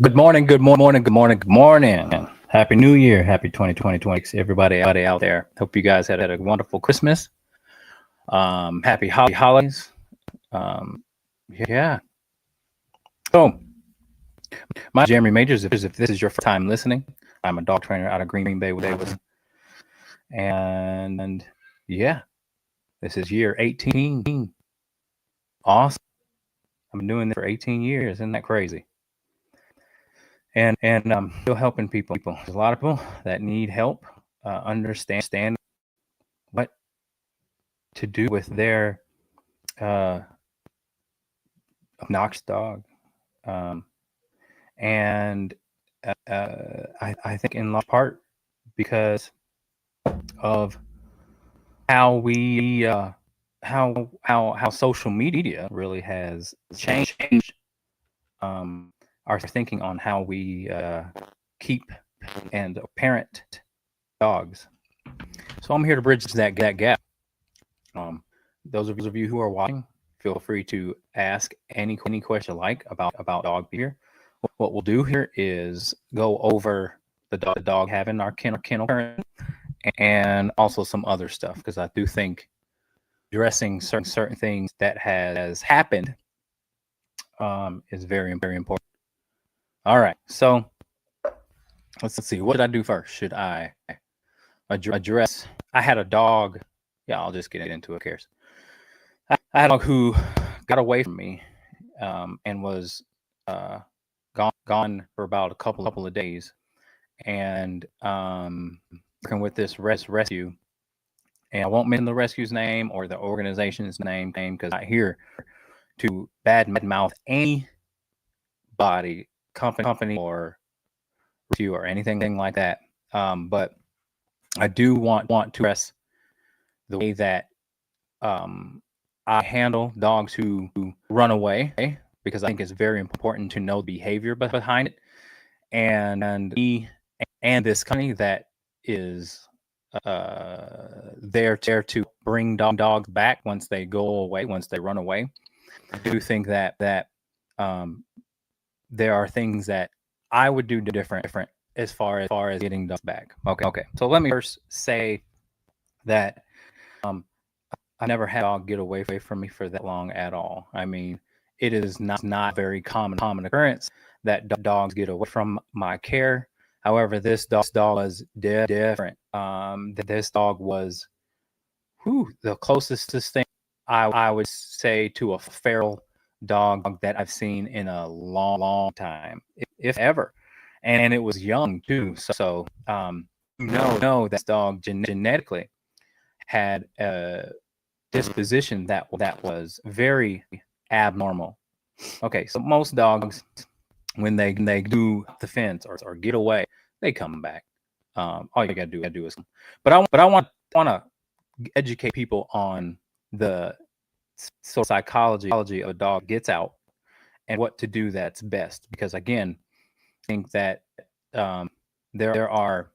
Good morning, good morning, good morning, good morning. Happy New Year. Happy 2020, everybody out there. Hope you guys had a wonderful Christmas. Happy holidays. Um, yeah. So, my Jeremy Majors. If this is your first time listening, I'm a dog trainer out of Green Bay, Wisconsin. And yeah, this is year 18. Awesome. I've been doing this for 18 years. Isn't that crazy? And still helping people. There's a lot of people that need help understand what to do with their uh, obnoxious dog. Um, and I think in large part because of how we how social media really has changed our thinking on how we keep and parent dogs. So I'm here to bridge that gap. Those of you who are watching, feel free to ask any question you like about dog behavior. What we'll do here is go over the dog having our kennel current, and also some other stuff, because I do think addressing certain things that has happened is very important. All right, so let's see. What should I do first? Should I address? I had a dog. Yeah, I'll just get into it. Who cares? I had a dog who got away from me and was gone for about a couple of days, and working with this rescue. And I won't mention the rescue's name or the organization's name because I'm not here to badmouth any body, company, or rescue or anything like that. But I do want to address the way that I handle dogs who run away, because I think it's very important to know the behavior behind it, and me and this company that is there to bring dogs back once they go away, once they run away. I do think that there are things that I would do different as far as getting dogs back. Okay. So let me first say that I never had a dog get away from me for that long at all. I mean, it is not very common occurrence that dogs get away from my care. However, this dog was different. This dog was the closest thing I would say to a feral dog that I've seen in a long time, if ever. And it was young too. So know that this dog genetically had a disposition that was very abnormal. Okay, so most dogs, when they do the fence or get away, they come back. All you gotta do is come. But I want to educate people on the psychology of a dog gets out and what to do that's best. Because again, I think that there are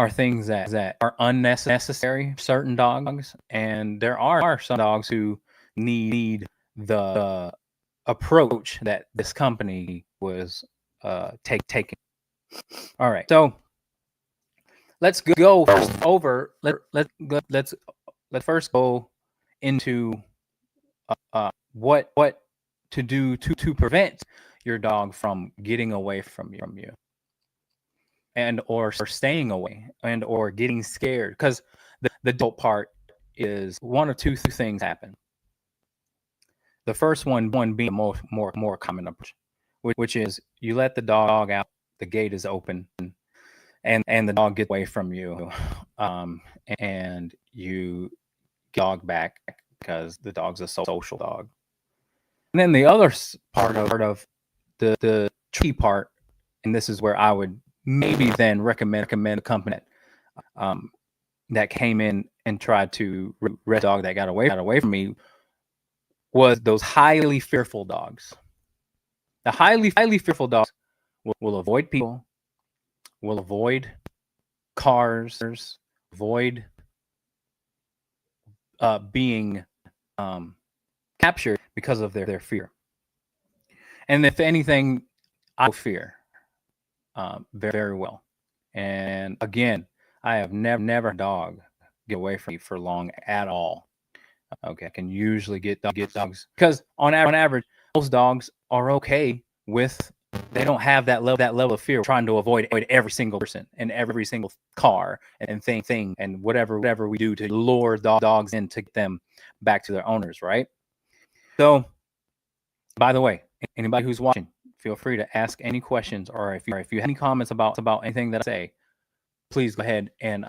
things that are unnecessary for certain dogs, and there are some dogs who need the approach that this company was taking. All right, so let's go over. Let's first go into what to do to prevent your dog from getting away from you, and or staying away, and or getting scared. Because the adult part is one or two things happen. The first one being more common approach, which is you let the dog out, the gate is open, and the dog gets away from you, and you get the dog back because the dog's a social dog. And then the other part of the tricky part, and this is where I would maybe then recommend a company that came in and tried to rescue a dog that got away from me, was those highly fearful dogs. The highly fearful dogs will avoid people, will avoid cars, avoid being captured because of their fear. And if anything, I fear very, very well. And again, I have never had a dog get away from me for long at all. Okay, I can usually get dogs because on average, most dogs are okay with. They don't have that level of fear trying to avoid every single person and every single car and thing and whatever we do to lure dogs in to get them back to their owners, right? So, by the way, anybody who's watching, feel free to ask any questions, or if you have any comments about anything that I say, please go ahead and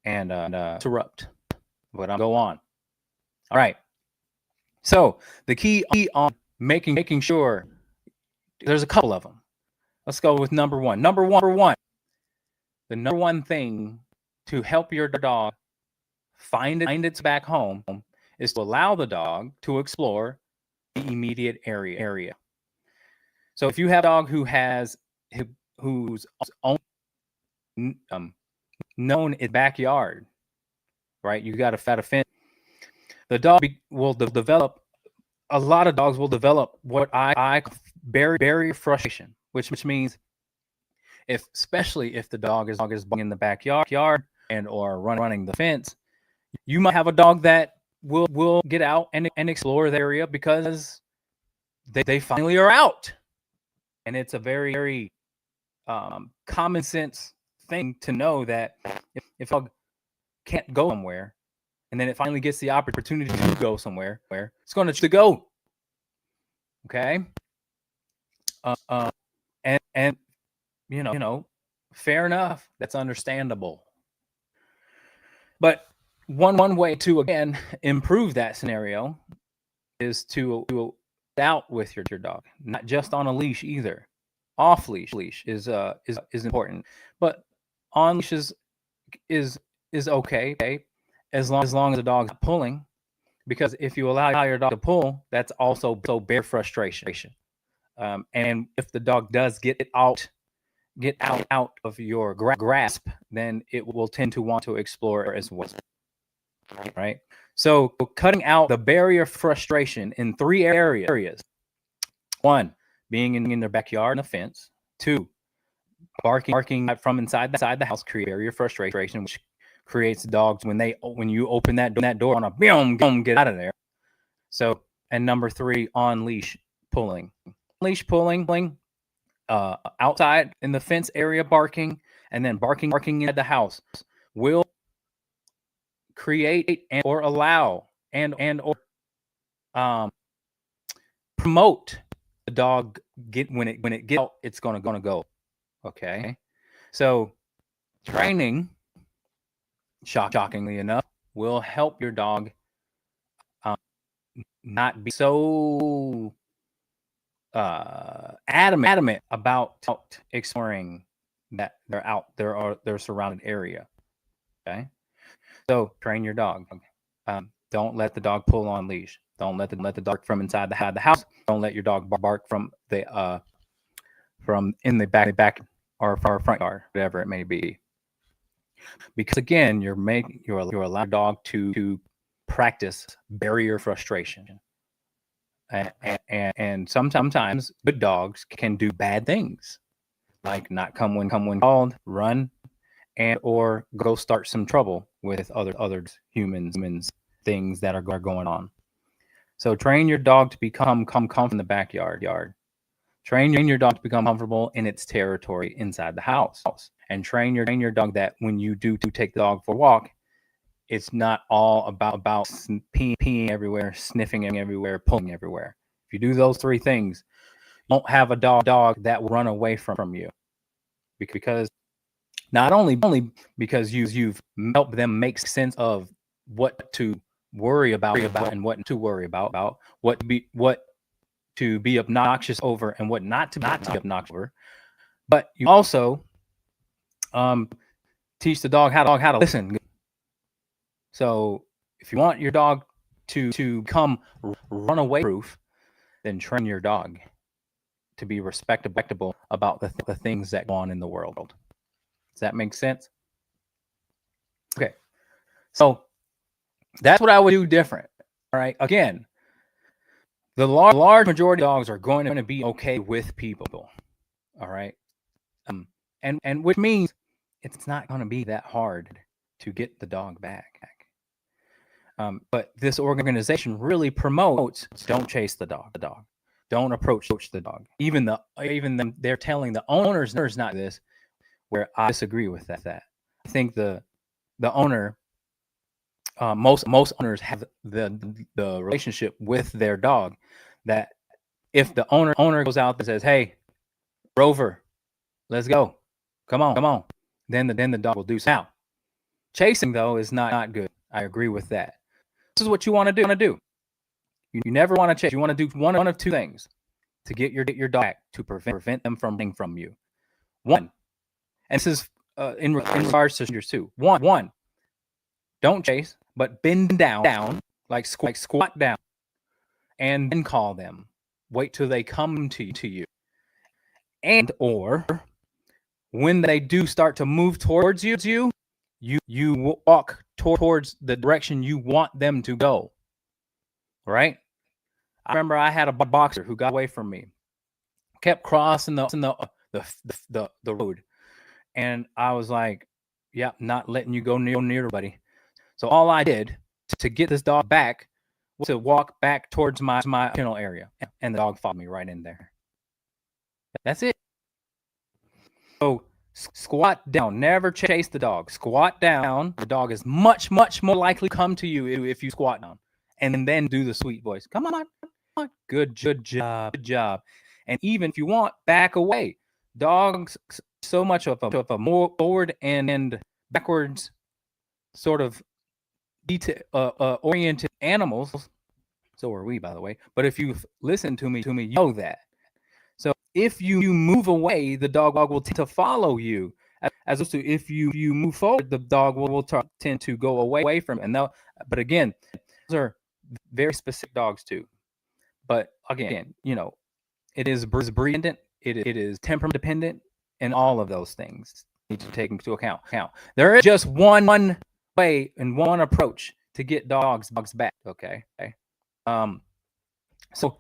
interrupt. But I'll go on. All right. So the key on making sure, there's a couple of them. Let's go with number one. Number one. The number one thing to help your dog find its back home is to allow the dog to explore the immediate area. So if you have a dog who's known its backyard, right? You got a fence. The dog will develop. A lot of dogs will develop what I barrier frustration, which means especially if the dog is in the backyard and or running the fence, you might have a dog that will get out and explore the area because they finally are out, and it's a very, very common sense thing to know that if a dog can't go somewhere, and then it finally gets the opportunity to go somewhere, where it's going to go. Okay. And you know, fair enough. That's understandable. But one way to, again, improve that scenario is to out with your dog, not just on a leash either. Off leash is important, but on leash is okay as long as the dog's not pulling, because if you allow your dog to pull, that's also bear frustration. And if the dog does get out of your grasp, then it will tend to want to explore as well, right? So cutting out the barrier frustration in 3 areas. 1, being in their backyard and a fence. 2, barking from inside the house, create barrier frustration, which creates dogs when you open that door on a boom, get out of there. So, and number 3, on leash pulling. Leash pulling, outside in the fence area barking, and then barking at the house will create or allow and or promote the dog when it gets out, it's gonna go. Okay, so training, shockingly enough, will help your dog not be so adamant about exploring that their surrounding area. Okay, so train your dog. Don't let the dog pull on leash. Don't let the dog from inside the house. Don't let your dog bark from in the back or front yard, whatever it may be. Because again, you're allowing your dog to practice barrier frustration. And sometimes good dogs can do bad things, like not come when called, run, and or go start some trouble with other humans, things that are going on. So train your dog to become comfortable in the backyard. Train your dog to become comfortable in its territory inside the house, and train your dog that when you do take the dog for a walk, it's not all about peeing everywhere, sniffing everywhere, pulling everywhere. If you do those 3 things, you won't have a dog that will run away from you, because not only because you've helped them make sense of what to worry about and what to worry about, what to be obnoxious over and what not to be obnoxious over, but you also teach the dog how to listen. So if you want your dog to become runaway proof, then train your dog to be respectable about the things that go on in the world. Does that make sense? Okay. So that's what I would do different. All right. Again, the large majority of dogs are going to be okay with people. All right. And which means it's not going to be that hard to get the dog back. But this organization really promotes don't chase the dog. Don't approach the dog. Even them, they're telling the owners not this, where I disagree with that. I think the owner, most owners have the relationship with their dog that if the owner goes out and says, "Hey, Rover, let's go, come on," then the dog will do so. Now, chasing though is not good. I agree with that. This is what you want to do. You never want to chase. You want to do one of two things to get your dog back, to prevent them from running from you. One, and this is in regards to strangers too. One, don't chase, but bend down, like squat down, and then call them. Wait till they come to you. And or when they do start to move towards you, you walk towards the direction you want them to go. Right? I remember I had a boxer who got away from me, kept crossing the road, and I was like, "Yeah, not letting you go near, buddy." So all I did to get this dog back was to walk back towards my kennel area, and the dog followed me right in there. That's it. So squat down. Never chase the dog. Squat down. The dog is much more likely to come to you if you squat down, and then do the sweet voice. Come on. Good job. And even if you want, back away. Dogs so much of a more forward and backwards sort of oriented animals. So are we, by the way. But if you've listened to me, you know that. So if you move away, the dog will tend to follow you. As opposed to if you move forward, the dog will tend to go away from it. And but again, those are very specific dogs too. But again, it is breed dependent, it is temperament dependent, and all of those things need to take into account. There is just one way and one approach to get dogs back. Okay. So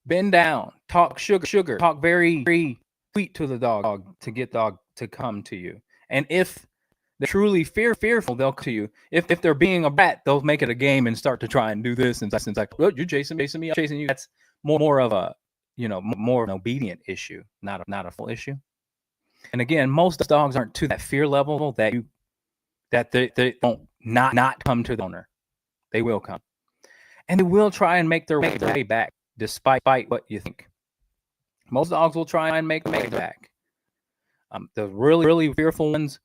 bend down, talk sugar, talk very, very sweet to the dog to get dog to come to you. And if they're truly fearful, they'll come to you. If they're being a brat, they'll make it a game and start to try and do this and like, well, you're chasing me, I'm chasing you. That's more of a, more of an obedient issue, not a full issue. And again, most dogs aren't to that fear level that they won't not come to the owner. They will come, and they will try and make their way back, despite what you think. Most dogs will try and make their way back. The really fearful ones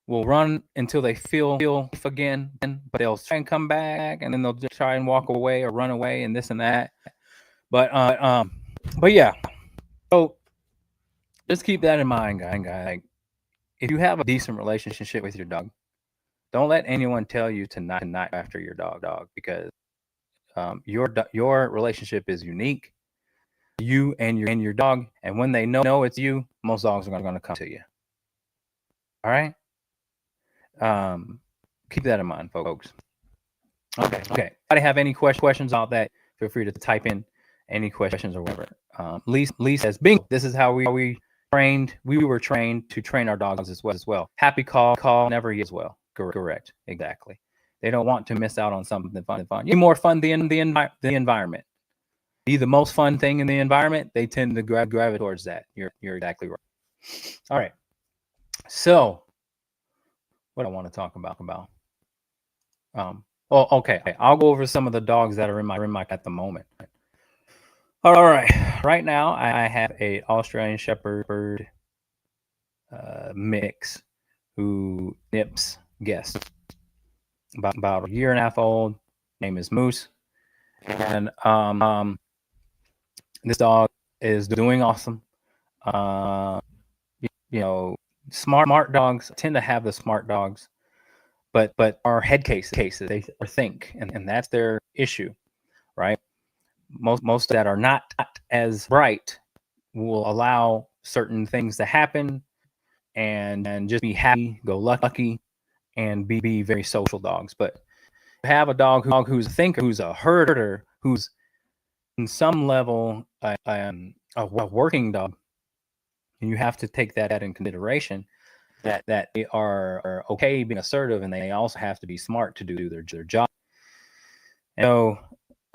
will run until they feel safe again, but they'll try and come back, and then they'll just try and walk away or run away and this and that. But yeah. So just keep that in mind, guys. Like, if you have a decent relationship with your dog, don't let anyone tell you to not after your dog, because your relationship is unique, you and your dog, and when they know it's you, most dogs are going to come to you. All right. Keep that in mind, folks. Okay. Anybody have any questions about that? Feel free to type in any questions or whatever. Lee says, "Bingo! This is how we trained. We were trained to train our dogs as well. Happy call never as well. Correct. Exactly. They don't want to miss out on something fun. You more fun than the environment. Be the most fun thing in the environment. They tend to gravitate towards that. You're exactly right. All right. So, what I want to talk about. Okay. I'll go over some of the dogs that are in my at the moment. All right. Right now, I have a Australian Shepherd mix who nips guests. About a year and a half old. Name is Moose, and this dog is doing awesome. Smart dogs tend to have the smart dogs, but are head cases. They think, and that's their issue, right? Most that are not as bright will allow certain things to happen, and just be happy, go lucky, and be very social dogs. But have a dog who's a thinker, who's a herder, who's some level, a working dog, you have to take that in consideration, that they are okay being assertive, and they also have to be smart to do their job. And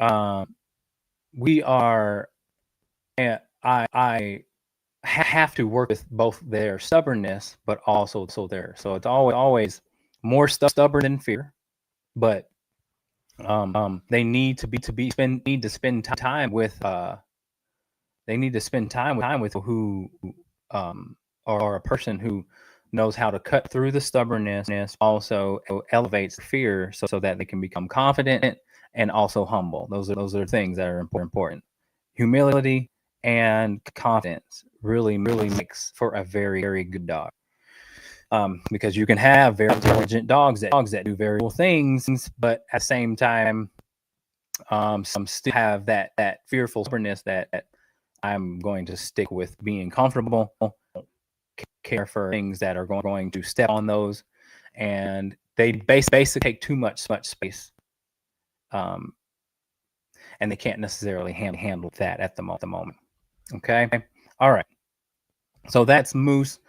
so we are, I have to work with both their stubbornness, but also their, so it's always more stubborn than fear, but they need to spend time with they need to spend time with who or a person who knows how to cut through the stubbornness, also elevates fear, so that they can become confident and also humble. Those are things that are important. Humility and confidence really makes for a very, very good dog. Because you can have very intelligent dogs that do very cool things, but at the same time, some still have that fearful stubbornness that I'm going to stick with being comfortable, care for things that are going to step on those, and they basically take too much space, and they can't necessarily handle that at the moment. Okay, all right. So that's Moose.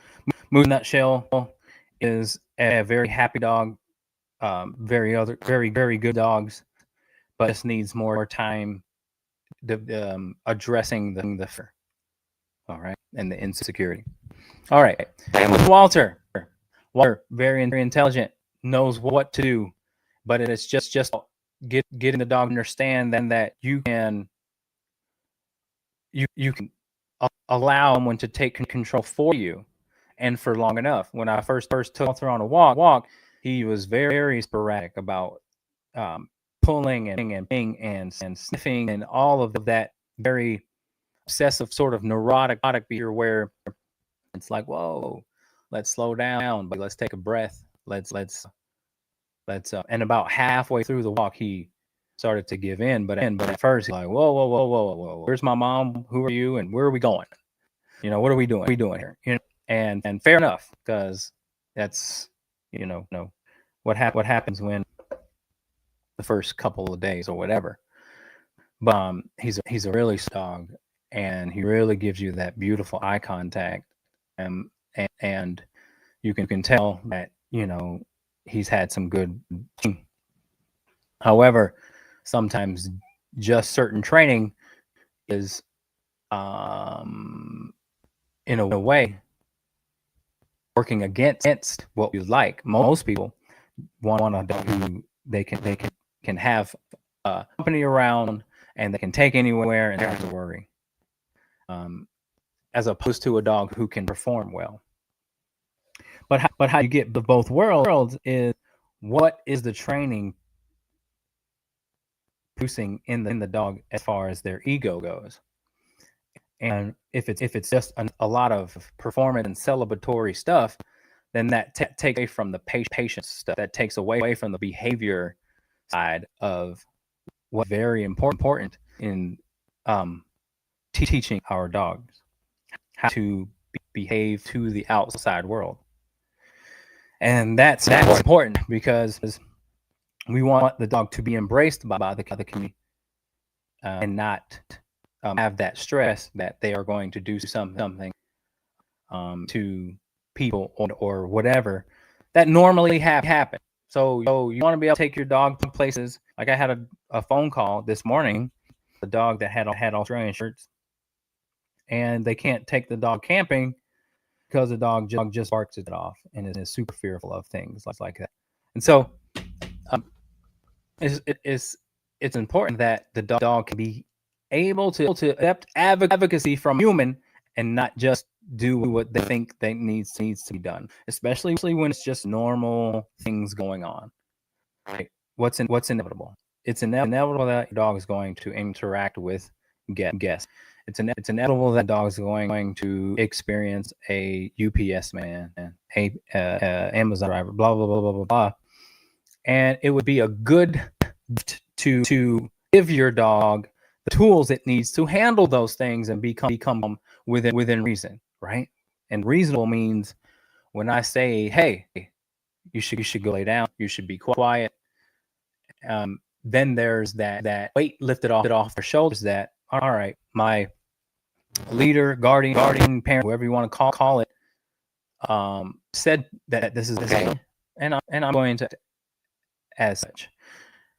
Moose, nutshell, is a very happy dog. Very good dogs, but just needs more time addressing the fear. All right, and the insecurity. All right, and with Walter, very intelligent, knows what to do, but it's just getting the dog to understand then that you can allow someone to take control for you, and for long enough. When I first took Walter on a walk, he was very sporadic about pulling and being and sniffing and all of that very obsessive sort of neurotic behavior, where it's like, whoa, let's slow down, but let's take a breath. Let's and about halfway through the walk, he started to give in. But at first, he's like, whoa, where's my mom? Who are you? And where are we going? What are we doing? What are we doing here? And fair enough, because that's what happens when the first couple of days or whatever. But he's a really dog, and he really gives you that beautiful eye contact, and you can tell that he's had some good. However, sometimes just certain training is in a way working against what we like. Most people want a dog who they can have company around, and they can take anywhere and don't have to worry, as opposed to a dog who can perform well. But how you get both worlds is, what is the training producing in the dog as far as their ego goes? And if it's just a lot of performance and celebratory stuff, then that takes away from the patience stuff. That takes away from the behavior side of what's very important in teaching our dogs how to behave to the outside world. And that's important, because we want the dog to be embraced by the community, and not have that stress that they are going to do something to people or whatever that normally happen. So you want to be able to take your dog to places. Like, I had a phone call this morning, the dog that had Australian shirts, and they can't take the dog camping because the dog just barks it off and is super fearful of things like that. And so it's important that the dog can be able to accept advocacy from a human, and not just do what they think needs to be done, especially when it's just normal things going on. Right? What's inevitable? It's inevitable that your dog is going to interact with guests. It's inevitable that dog is going to experience a UPS man, a Amazon driver, blah blah blah blah blah blah. And it would be a good to give your dog the tools it needs to handle those things and become within reason, right? And reasonable means, when I say, hey, you should go lay down, you should be quiet, then there's that weight lifted off their shoulders, that, all right, my leader, guardian, parent, whoever you want to call it, said that this is okay, and I'm going to as such.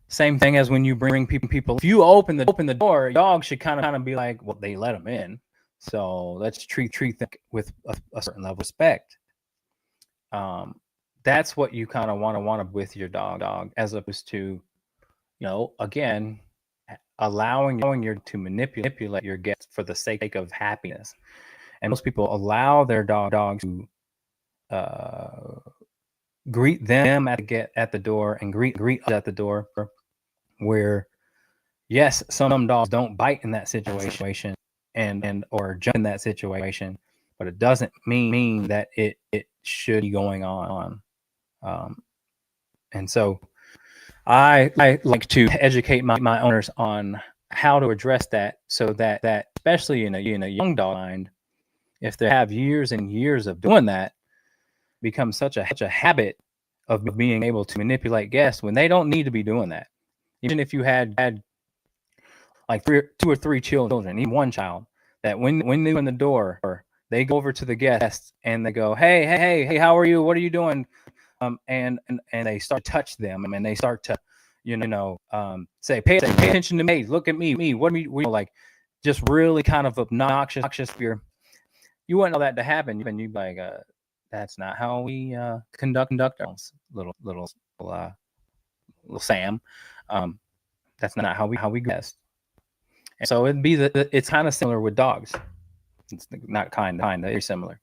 Same thing as when you bring people. If you open the door, dog should kind of be like, well, they let them in, so let's treat them with a certain level of respect. That's what you kind of want with your dog, as opposed to, again, allowing you to manipulate your guests for the sake of happiness. And most people allow their dogs to greet them at the door and greet us at the door, where yes, some dogs don't bite in that situation and or jump in that situation, but it doesn't mean that it should be going on. And so I like to educate my owners on how to address that, so that especially in a young dog mind, if they have years and years of doing that, becomes such a habit of being able to manipulate guests when they don't need to be doing that. Even if you had like 2 or 3 children, even one child, that when they open the door, they go over to the guests and they go, hey, how are you? What are you doing? And they start to touch them, and they start to, say, pay attention to me. Look at me. What are we like? Just really kind of obnoxious. You want all that to happen, and you'd be like, that's not how we conduct our little Sam. That's not how we guest. And so it's kind of similar with dogs. It's not kind, very similar.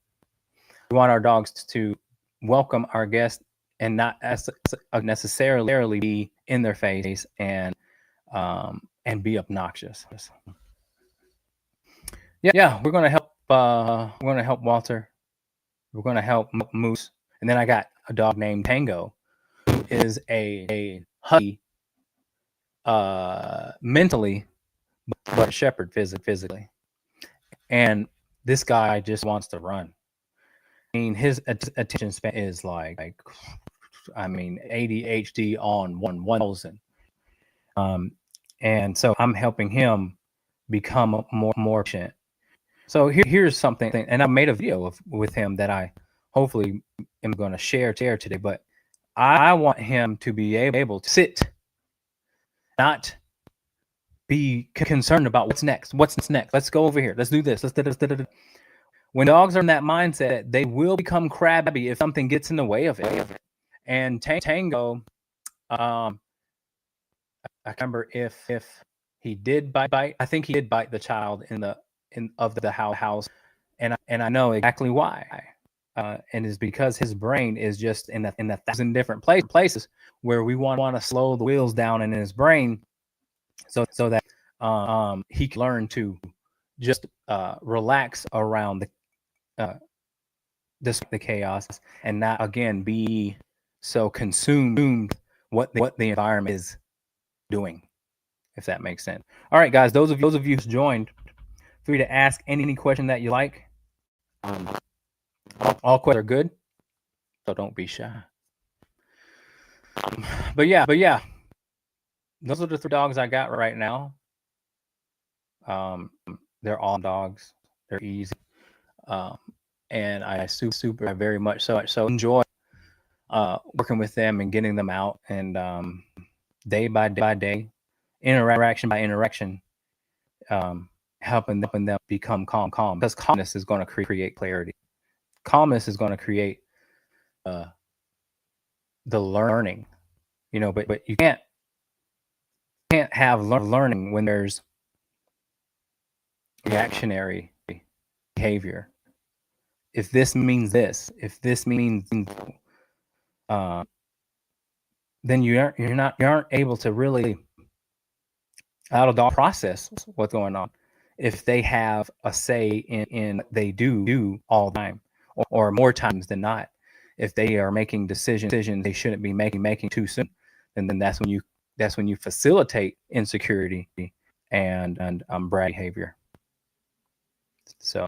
We want our dogs to welcome our guests and not necessarily be in their face and be obnoxious. Yeah, we're gonna help. We're gonna help Walter. We're gonna help Moose, and then I got a dog named Tango, who is a husky, mentally, but a shepherd physically. And this guy just wants to run. I mean, his attention span is like ADHD on 1,000. And so I'm helping him become more patient. So here's something, and I made a video with him that I hopefully am going to share today. But I want him to be able to sit, not be concerned about what's next. Let's go over here. Let's do this. When dogs are in that mindset, they will become crabby if something gets in the way of it. And Tango, I remember if he did bite. I think he did bite the child in the house, and I know exactly why. And it's because his brain is just in 1,000 different places where we want to slow the wheels down in his brain, so that he can learn to just relax around the chaos, and not again be so consumed what the environment is doing, if that makes sense. All right, guys, those of you who joined, free to ask any question that you like. All questions are good, so don't be shy. But yeah, those are the 3 dogs I got right now. They're all dogs. They're easy, and I very much so enjoy working with them and getting them out, and day by day, interaction by interaction, helping them become calm, because calmness is going to create clarity. Calmness is going to create the learning, but you can't have learning when there's reactionary behavior. If this means this, if this means, then you aren't able to really out of dog process what's going on. If they have a say in what they do all the time, or more times than not, if they are making decisions they shouldn't be making too soon, then that's when you facilitate insecurity and bad behavior. So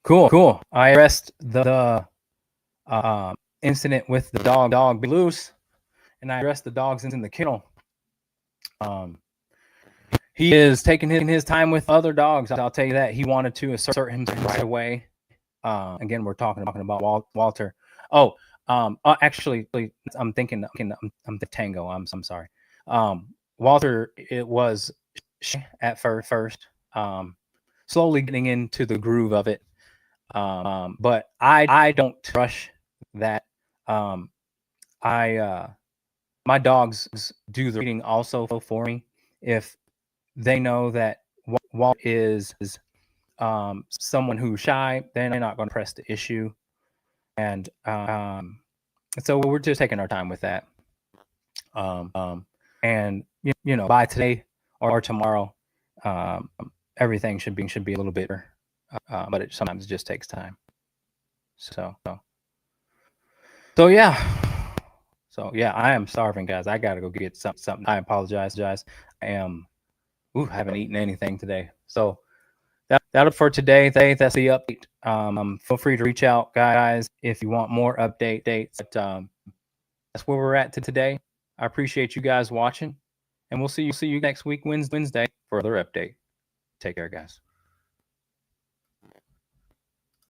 cool. I addressed the incident with the dog loose, and I addressed the dogs in the kennel. he is taking his time with other dogs. I'll tell you that. He wanted to assert himself right away. Again, we're talking about Walter. Oh, actually, I'm thinking I'm the Tango. I'm sorry. Walter, it was at first, slowly getting into the groove of it. But I don't rush that. My dogs do the reading also for me. If they know that Walt is someone who's shy, they're not going to press the issue. And so we're just taking our time with that. And by today or tomorrow, everything should be a little bit better. But it sometimes just takes time. So yeah. So yeah, I am starving, guys. I gotta go get something. I apologize. I haven't eaten anything today. So that'll for today. That's the update. Feel free to reach out, guys, if you want more dates. But that's where we're at today. I appreciate you guys watching, and we'll see you next week, Wednesday, for another update. Take care, guys.